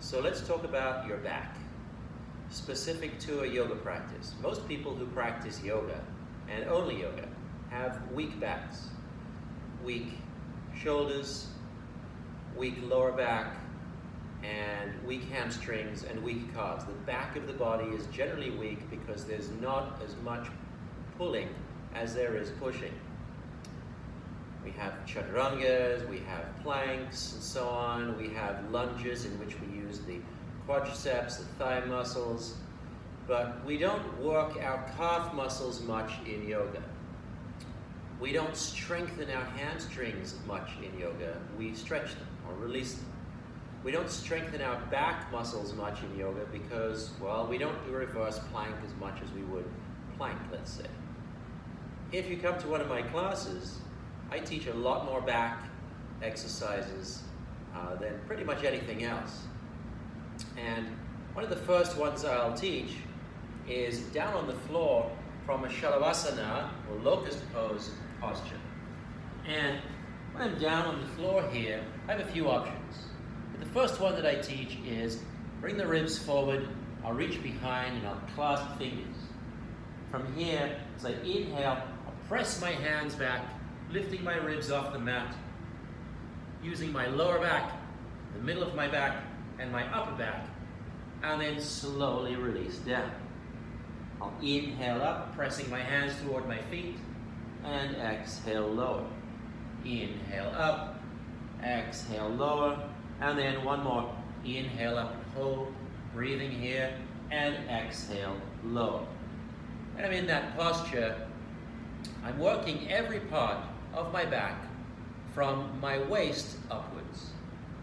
So let's talk about your back, specific to a yoga practice. Most people who practice yoga, and only yoga, have weak backs, weak shoulders, weak lower back, and weak hamstrings and weak calves. The back of the body is generally weak because there's not as much pulling as there is pushing. We have chaturangas, we have planks and so on. We have lunges in which we use the quadriceps, the thigh muscles, but we don't work our calf muscles much in yoga. We don't strengthen our hamstrings much in yoga. We stretch them or release them. We don't strengthen our back muscles much in yoga because, well, we don't do reverse plank as much as we would plank, let's say. If you come to one of my classes, I teach a lot more back exercises than pretty much anything else. And one of the first ones I'll teach is down on the floor from a Shalavasana, or locust pose posture. And when I'm down on the floor here, I have a few options. But the first one that I teach is bring the ribs forward, I'll reach behind and I'll clasp fingers. From here, as I inhale, I'll press my hands back, lifting my ribs off the mat, using my lower back, the middle of my back, and my upper back, and then slowly release down. I'll inhale up, pressing my hands toward my feet, and exhale lower. Inhale up, exhale lower, and then one more. Inhale up and hold, breathing here, and exhale lower. And I'm in that posture. I'm working every part of my back from my waist upwards,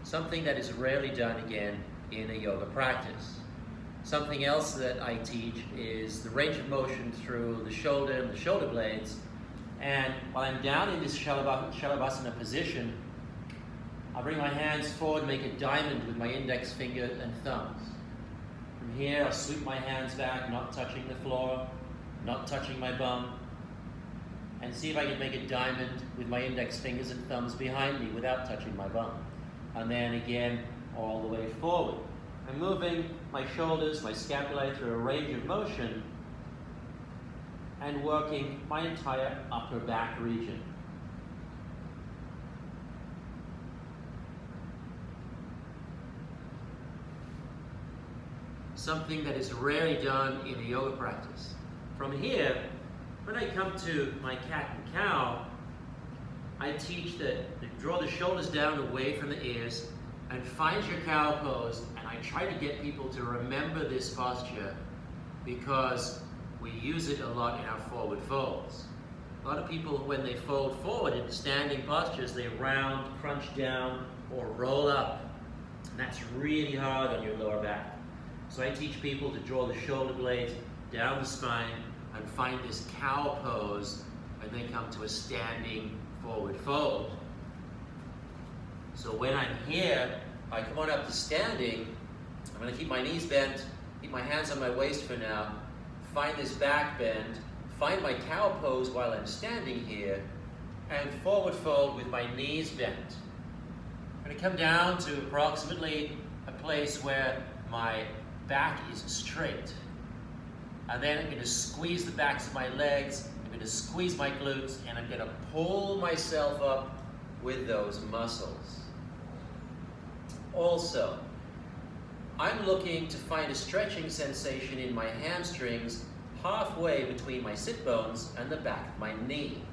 something that is rarely done again in a yoga practice. Something else that I teach is the range of motion through the shoulder and the shoulder blades. And while I'm down in this Shalavasana position, I'll bring my hands forward, make a diamond with my index finger and thumbs. From here, I'll sweep my hands back, not touching the floor, not touching my bum, and see if I can make a diamond with my index fingers and thumbs behind me without touching my bum. And then again, all the way forward. I'm moving my shoulders, my scapulae through a range of motion and working my entire upper back region. Something that is rarely done in a yoga practice. From here, when I come to my cat and cow, I teach that draw the shoulders down away from the ears and find your cow pose, and I try to get people to remember this posture because we use it a lot in our forward folds. A lot of people, when they fold forward in standing postures, they round, crunch down, or roll up. And that's really hard on your lower back. So I teach people to draw the shoulder blades down the spine and find this cow pose when they come to a standing forward fold. So when I'm here, I come on up to standing. I'm going to keep my knees bent, keep my hands on my waist for now, find this back bend, find my cow pose while I'm standing here, and forward fold with my knees bent. I'm going to come down to approximately a place where my back is straight. And then I'm going to squeeze the backs of my legs, I'm going to squeeze my glutes, and I'm going to pull myself up with those muscles. Also, I'm looking to find a stretching sensation in my hamstrings halfway between my sit bones and the back of my knee.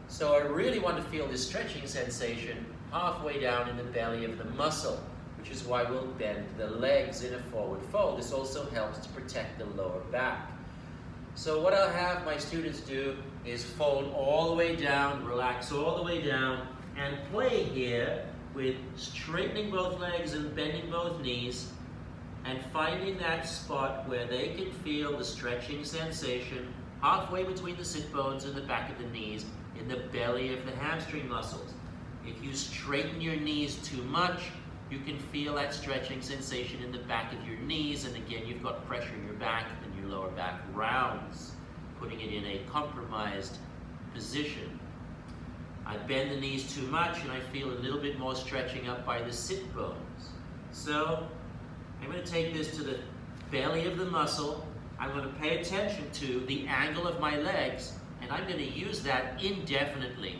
So I really want to feel this stretching sensation halfway down in the belly of the muscle, which is why we'll bend the legs in a forward fold. This also helps to protect the lower back. So what I'll have my students do is fold all the way down, relax all the way down, and play here with straightening both legs and bending both knees, and finding that spot where they can feel the stretching sensation halfway between the sit bones and the back of the knees in the belly of the hamstring muscles. If you straighten your knees too much, you can feel that stretching sensation in the back of your knees, and again, you've got pressure in your back and your lower back rounds, putting it in a compromised position. I bend the knees too much and I feel a little bit more stretching up by the sit bones. So I'm going to take this to the belly of the muscle. I'm going to pay attention to the angle of my legs, and I'm going to use that indefinitely.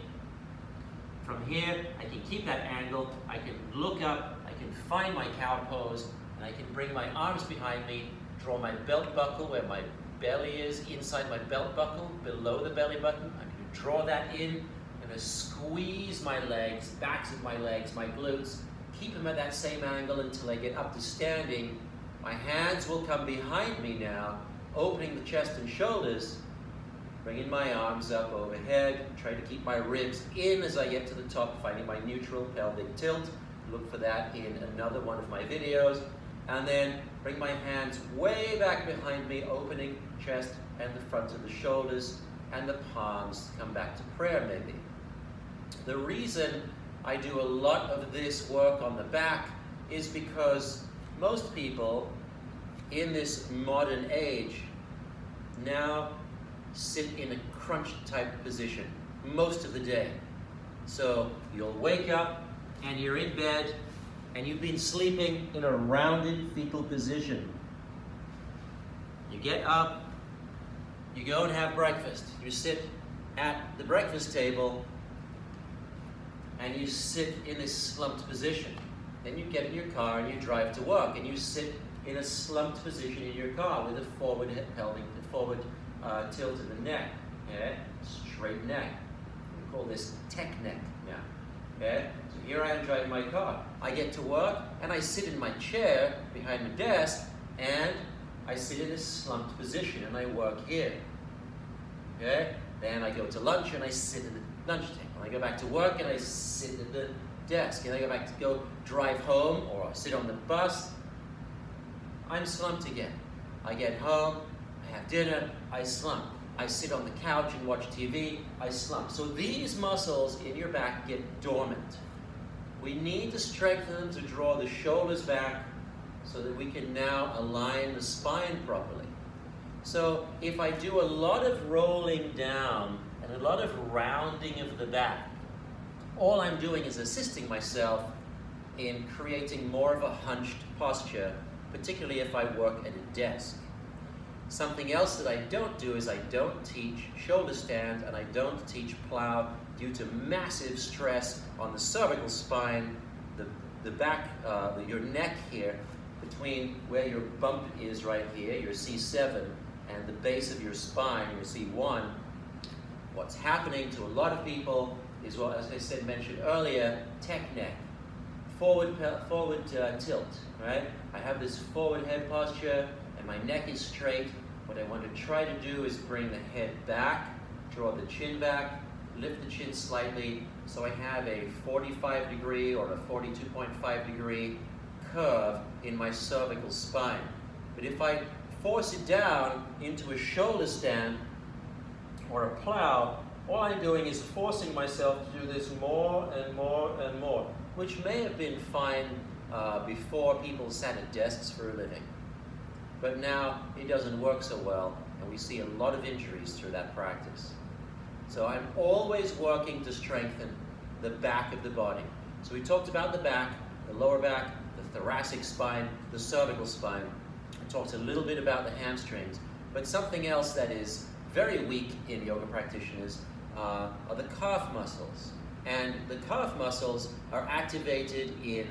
From here, I can keep that angle, I can look up, I can find my cow pose, and I can bring my arms behind me, draw my belt buckle where my belly is, inside my belt buckle, below the belly button. I'm going to draw that in. I'm going to squeeze my legs, backs of my legs, my glutes, keep them at that same angle until I get up to standing. My hands will come behind me now, opening the chest and shoulders, bringing my arms up overhead, try to keep my ribs in as I get to the top, finding my neutral pelvic tilt. Look for that in another one of my videos. And then bring my hands way back behind me, opening chest and the front of the shoulders, and the palms come back to prayer maybe. The reason I do a lot of this work on the back is because most people in this modern age now sit in a crunch type position most of the day. So you'll wake up and you're in bed and you've been sleeping in a rounded fetal position. You get up, you go and have breakfast. You sit at the breakfast table and you sit in this slumped position. Then you get in your car and you drive to work and you sit in a slumped position in your car with a forward tilt of the neck, okay? Straight neck. We call this tech neck now, okay? So here I am driving my car. I get to work and I sit in my chair behind the desk and I sit in this slumped position and I work here, okay? Then I go to lunch and I sit at the lunch table. I go back to work and I sit at the desk. And I go back to go drive home or sit on the bus. I'm slumped again. I get home, I have dinner, I slump. I sit on the couch and watch TV, I slump. So these muscles in your back get dormant. We need to strengthen them to draw the shoulders back so that we can now align the spine properly. So if I do a lot of rolling down and a lot of rounding of the back, all I'm doing is assisting myself in creating more of a hunched posture, particularly if I work at a desk. Something else that I don't do is I don't teach shoulder stand and I don't teach plow due to massive stress on the cervical spine, the back, your neck here, between where your bump is right here, your C7, and the base of your spine, your C1. What's happening to a lot of people is what, as I said, mentioned earlier, tech neck, forward tilt, right? I have this forward head posture and my neck is straight. What I want to try to do is bring the head back, draw the chin back, lift the chin slightly, so I have a 45 degree or a 42.5 degree curve in my cervical spine. But if I force it down into a shoulder stand or a plow, all I'm doing is forcing myself to do this more and more and more, which may have been fine before people sat at desks for a living. But now it doesn't work so well, and we see a lot of injuries through that practice. So I'm always working to strengthen the back of the body. So we talked about the back, the lower back, the thoracic spine, the cervical spine. I talked a little bit about the hamstrings, but something else that is very weak in yoga practitioners are the calf muscles. And the calf muscles are activated in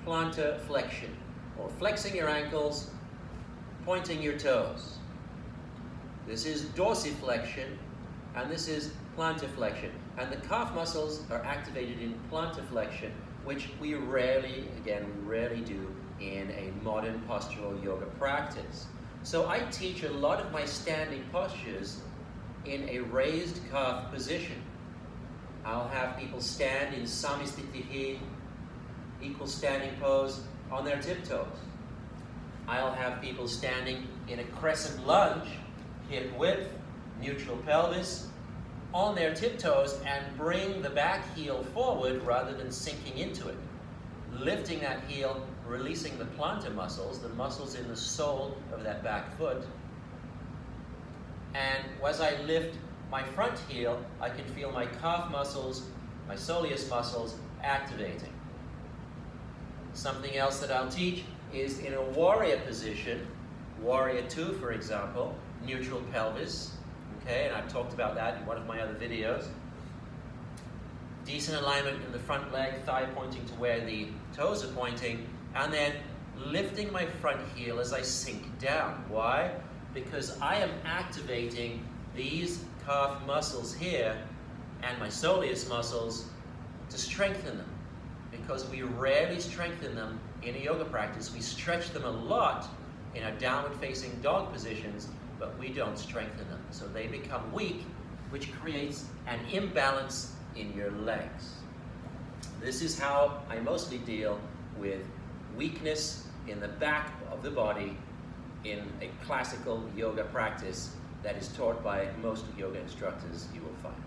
plantar flexion, or flexing your ankles, pointing your toes. This is dorsiflexion, and this is plantar flexion. And the calf muscles are activated in plantar flexion, which we rarely do in a modern postural yoga practice. So I teach a lot of my standing postures in a raised calf position. I'll have people stand in samistitihi, equal standing pose, on their tiptoes. I'll have people standing in a crescent lunge, hip width, neutral pelvis, on their tiptoes, and bring the back heel forward rather than sinking into it. Lifting that heel, releasing the plantar muscles, the muscles in the sole of that back foot. And as I lift my front heel, I can feel my calf muscles, my soleus muscles activating. Something else that I'll teach is in a warrior position, warrior 2 for example, neutral pelvis, okay, and I've talked about that in one of my other videos. Decent alignment in the front leg, thigh pointing to where the toes are pointing, and then lifting my front heel as I sink down. Why? Because I am activating these calf muscles here and my soleus muscles to strengthen them, because we rarely strengthen them in a yoga practice. We stretch them a lot in our downward facing dog positions, but we don't strengthen them. So they become weak, which creates an imbalance in your legs. This is how I mostly deal with weakness in the back of the body in a classical yoga practice that is taught by most yoga instructors you will find.